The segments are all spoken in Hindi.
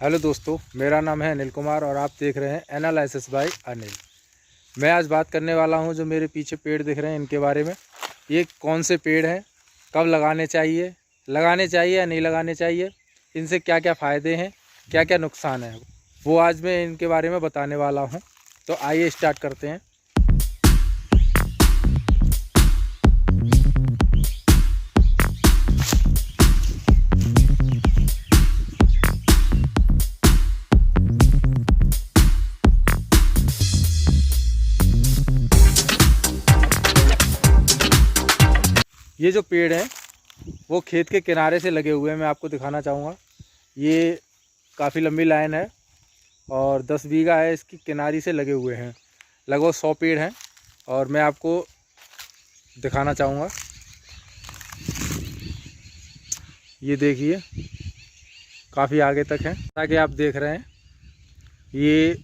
हेलो दोस्तों, मेरा नाम है अनिल कुमार और आप देख रहे हैं एनालिसिस बाय अनिल। मैं आज बात करने वाला हूं जो मेरे पीछे पेड़ दिख रहे हैं इनके बारे में। ये कौन से पेड़ हैं, कब लगाने चाहिए या नहीं लगाने चाहिए, इनसे क्या क्या फ़ायदे हैं, क्या क्या नुकसान है, वो आज मैं इनके बारे में बताने वाला हूँ। तो आइए स्टार्ट करते हैं। ये जो पेड़ हैं वो खेत के किनारे से लगे हुए हैं। मैं आपको दिखाना चाहूँगा। ये काफ़ी लंबी लाइन है और 10 बीघा है, इसकी किनारी से लगे हुए हैं। लगभग 100 पेड़ हैं और मैं आपको दिखाना चाहूँगा। ये देखिए, काफ़ी आगे तक है, ताकि आप देख रहे हैं ये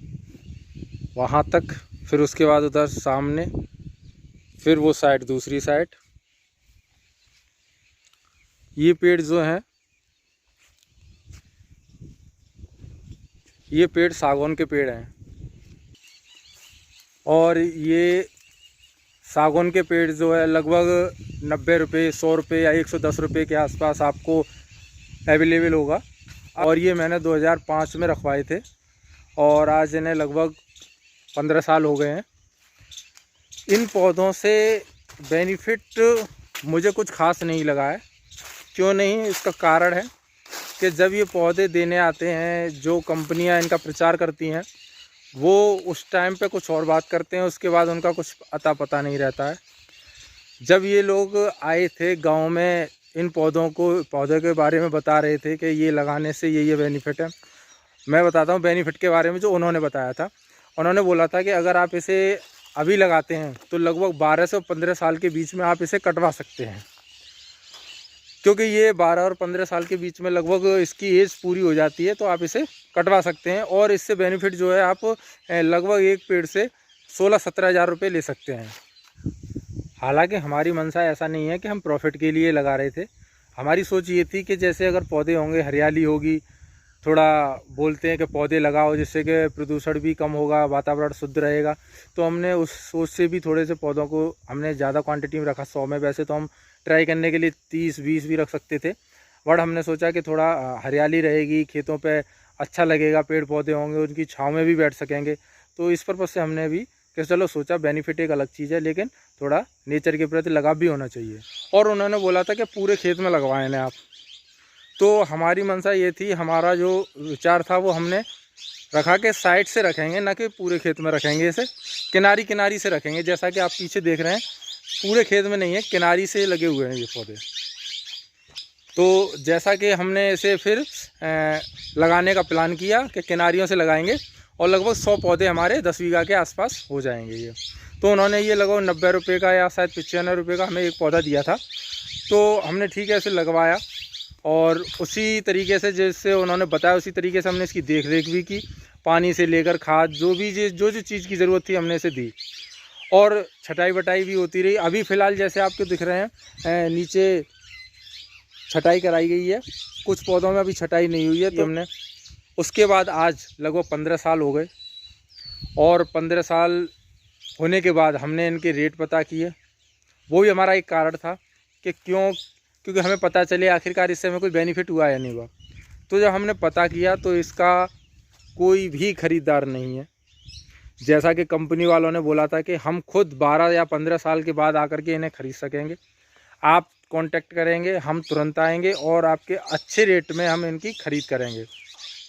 वहाँ तक, फिर उसके बाद उधर सामने, फिर वो साइड, दूसरी साइड। ये पेड़ जो हैं, ये पेड़ सागौन के पेड़ हैं और ये सागौन के पेड़ जो है लगभग 90 रुपये, 100 रुपये या 110 रुपये के आसपास आपको अवेलेबल होगा। और ये मैंने 2005 में रखवाए थे और आज इन्हें लगभग 15 साल हो गए हैं। इन पौधों से बेनिफिट मुझे कुछ खास नहीं लगा है। क्यों नहीं? इसका कारण है कि जब ये पौधे देने आते हैं, जो कंपनियां इनका प्रचार करती हैं, वो उस टाइम पे कुछ और बात करते हैं, उसके बाद उनका कुछ अता पता नहीं रहता है। जब ये लोग आए थे गांव में, इन पौधों के बारे में बता रहे थे कि ये लगाने से ये बेनिफिट है। मैं बताता हूँ बेनिफिट के बारे में जो उन्होंने बताया था। उन्होंने बोला था कि अगर आप इसे अभी लगाते हैं तो लगभग 12 से 15 साल के बीच में आप इसे कटवा सकते हैं, क्योंकि ये 12 और 15 साल के बीच में लगभग इसकी एज पूरी हो जाती है, तो आप इसे कटवा सकते हैं। और इससे बेनिफिट जो है, आप लगभग एक पेड़ से 16-17 हज़ार रुपये ले सकते हैं। हालांकि हमारी मंशा ऐसा नहीं है कि हम प्रॉफिट के लिए लगा रहे थे। हमारी सोच ये थी कि जैसे अगर पौधे होंगे, हरियाली होगी, थोड़ा बोलते हैं कि पौधे लगाओ जिससे कि प्रदूषण भी कम होगा, वातावरण शुद्ध रहेगा। तो हमने उस सोच से भी थोड़े से पौधों को हमने ज़्यादा क्वांटिटी में रखा, 100 में। वैसे तो हम ट्राई करने के लिए 30-20 भी रख सकते थे, बट हमने सोचा कि थोड़ा हरियाली रहेगी, खेतों पे अच्छा लगेगा, पेड़ पौधे होंगे, उनकी छाँव में भी बैठ सकेंगे। तो इस पर्पज़ से हमने भी कि चलो सोचा, बेनिफिट एक अलग चीज़ है, लेकिन थोड़ा नेचर के प्रति लगाव भी होना चाहिए। और उन्होंने बोला था कि पूरे खेत में लगवाएं ना आप। तो हमारी मंशा ये थी, हमारा जो विचार था वो हमने रखा कि साइड से रखेंगे, ना कि पूरे खेत में रखेंगे। इसे किनारी किनारी से रखेंगे, जैसा कि आप पीछे देख रहे हैं। पूरे खेत में नहीं है, किनारी से लगे हुए हैं ये पौधे। तो जैसा कि हमने इसे फिर लगाने का प्लान किया कि किनारियों से लगाएंगे और लगभग 100 पौधे हमारे 10 बीघा के आसपास हो जाएंगे ये। तो उन्होंने ये लगभग 90 रुपये का या शायद 95 रुपये का हमें एक पौधा दिया था। तो हमने ठीक है इसे लगवाया और उसी तरीके से जैसे उन्होंने बताया, उसी तरीके से हमने इसकी देख रेख भी की। पानी से लेकर खाद, जो चीज़ की ज़रूरत थी हमने इसे दी। और छटाई वटाई भी होती रही। अभी फ़िलहाल जैसे आपको दिख रहे हैं, नीचे छटाई कराई गई है, कुछ पौधों में अभी छटाई नहीं हुई है। तो हमने उसके बाद आज लगभग 15 साल हो गए और 15 साल होने के बाद हमने इनके रेट पता किए। वो भी हमारा एक कारण था कि क्योंकि हमें पता चले आखिरकार इससे हमें कोई बेनिफिट हुआ या नहीं हुआ। तो जब हमने पता किया तो इसका कोई भी ख़रीदार नहीं है। जैसा कि कंपनी वालों ने बोला था कि हम खुद 12 या 15 साल के बाद आकर के इन्हें ख़रीद सकेंगे। आप कांटेक्ट करेंगे, हम तुरंत आएंगे और आपके अच्छे रेट में हम इनकी ख़रीद करेंगे।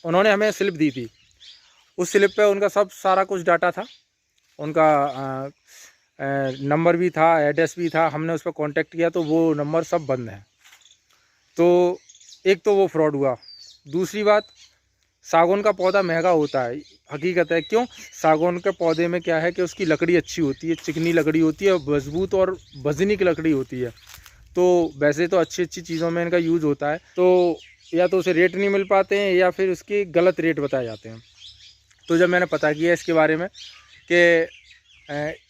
उन्होंने हमें स्लिप दी थी, उस स्लिप पे उनका सब सारा कुछ डाटा था, उनका नंबर भी था, एड्रेस भी था। हमने उस पर कांटेक्ट किया तो वो नंबर सब बंद हैं। तो एक तो वो फ्रॉड हुआ। दूसरी बात, सागौन का पौधा महंगा होता है, हकीकत है। क्यों? सागौन के पौधे में क्या है कि उसकी लकड़ी अच्छी होती है, चिकनी लकड़ी होती है, मजबूत और वजनी की लकड़ी होती है। तो वैसे तो अच्छी चीज़ों में इनका यूज़ होता है, तो या तो उसे रेट नहीं मिल पाते हैं या फिर उसके गलत रेट बताए जाते हैं। तो जब मैंने पता किया इसके बारे में कि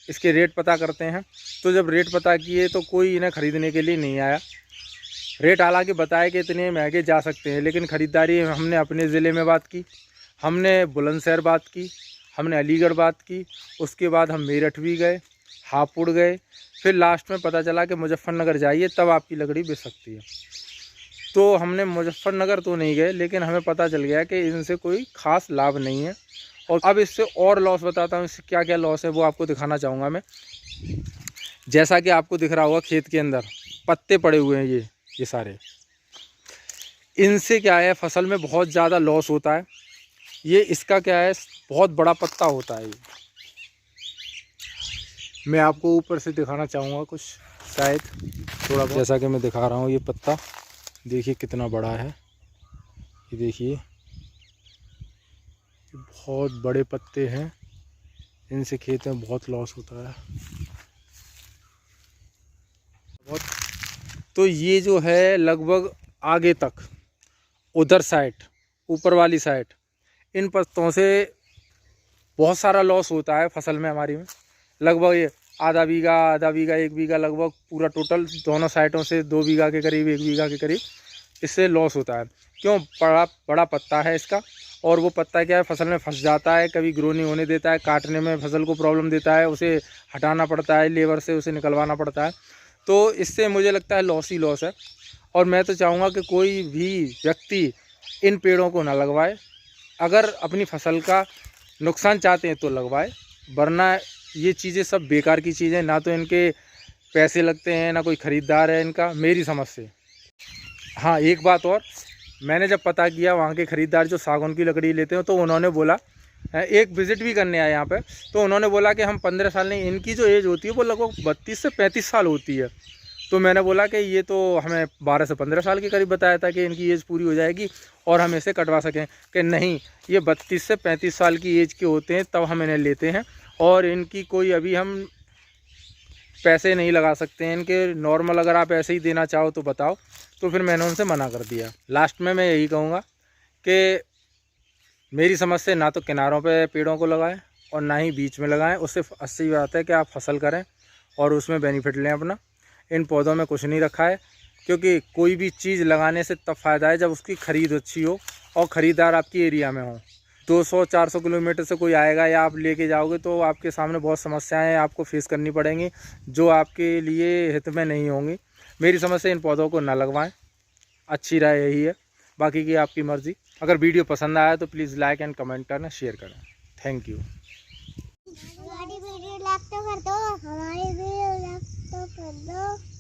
इसके रेट पता करते हैं, तो जब रेट पता किए तो कोई इन्हें ख़रीदने के लिए नहीं आया। रेट हालांकि बताया कि इतने महंगे जा सकते हैं, लेकिन ख़रीदारी हमने अपने ज़िले में बात की, हमने बुलंदशहर बात की, हमने अलीगढ़ बात की, उसके बाद हम मेरठ भी गए, हापुड़ गए, फिर लास्ट में पता चला कि मुजफ्फरनगर जाइए तब आपकी लकड़ी बिक सकती है। तो हमने मुजफ्फरनगर तो नहीं गए, लेकिन हमें पता चल गया कि इनसे कोई ख़ास लाभ नहीं है। और अब इससे और लॉस बताता हूँ, इससे क्या क्या लॉस है वो आपको दिखाना चाहूँगा मैं। जैसा कि आपको दिख रहा होगा खेत के अंदर पत्ते पड़े हुए हैं, ये सारे, इनसे क्या है फसल में बहुत ज़्यादा लॉस होता है। ये इसका क्या है, बहुत बड़ा पत्ता होता है। ये मैं आपको ऊपर से दिखाना चाहूँगा कुछ, शायद थोड़ा बहुत, जैसा कि मैं दिखा रहा हूँ। ये पत्ता देखिए कितना बड़ा है, ये देखिए बहुत बड़े पत्ते हैं, इनसे खेत में बहुत लॉस होता है बहुत। तो ये जो है लगभग आगे तक उधर साइड, ऊपर वाली साइड, इन पत्तों से बहुत सारा लॉस होता है फसल में हमारी में। लगभग ये आधा बीघा 1 बीघा, लगभग पूरा टोटल दोनों साइडों से 2 बीघा के करीब, 1 बीघा के करीब इससे लॉस होता है। क्यों? बड़ा पत्ता है इसका, और वो पत्ता क्या है फसल में फंस जाता है, कभी ग्रो नहीं होने देता है, काटने में फसल को प्रॉब्लम देता है, उसे हटाना पड़ता है, लेबर से उसे निकलवाना पड़ता है। तो इससे मुझे लगता है लॉस ही लॉस है। और मैं तो चाहूँगा कि कोई भी व्यक्ति इन पेड़ों को ना लगवाए। अगर अपनी फसल का नुकसान चाहते हैं तो लगवाए, वरना ये चीज़ें सब बेकार की चीज़ें, ना तो इनके पैसे लगते हैं, ना कोई ख़रीदार है इनका, मेरी समझ से। हाँ, एक बात और, मैंने जब पता किया वहाँ के ख़रीदार जो सागौन की लकड़ी लेते हैं, तो उन्होंने बोला, एक विज़िट भी करने आए यहाँ पे, तो उन्होंने बोला कि हम 15 साल नहीं, इनकी जो एज होती है वो लगभग 32 से 35 साल होती है। तो मैंने बोला कि ये तो हमें 12 से 15 साल के करीब बताया था कि इनकी एज पूरी हो जाएगी और हम इसे कटवा सकें। कि नहीं, ये 32 से 35 साल की एज के होते हैं तब हम इन्हें लेते हैं, और इनकी कोई अभी हम पैसे नहीं लगा सकते हैं इनके। नॉर्मल अगर आप ऐसे ही देना चाहो तो बताओ। तो फिर मैंने उनसे मना कर दिया। लास्ट में मैं यही कहूँगा कि मेरी समझ से ना तो किनारों पे पेड़ों को लगाएं और ना ही बीच में लगाएं। उससे अच्छी बात है कि आप फसल करें और उसमें बेनिफिट लें अपना। इन पौधों में कुछ नहीं रखा है, क्योंकि कोई भी चीज़ लगाने से तब फ़ायदा है जब उसकी ख़रीद अच्छी हो और ख़रीदार आपकी एरिया में हो। 200-400 किलोमीटर से कोई आएगा या आप लेके जाओगे तो आपके सामने बहुत समस्याएं आपको फेस करनी पड़ेंगी, जो आपके लिए हित में नहीं होंगी। मेरी समझ से इन पौधों को ना लगवाएं, अच्छी राय यही है। बाकी की आपकी मर्ज़ी। अगर वीडियो पसंद आया तो प्लीज़ लाइक एंड कमेंट करना, शेयर करें। Thank you. हमारी वीडियो लाइक तो कर दो, हमारी वीडियो लाइक तो कर दो।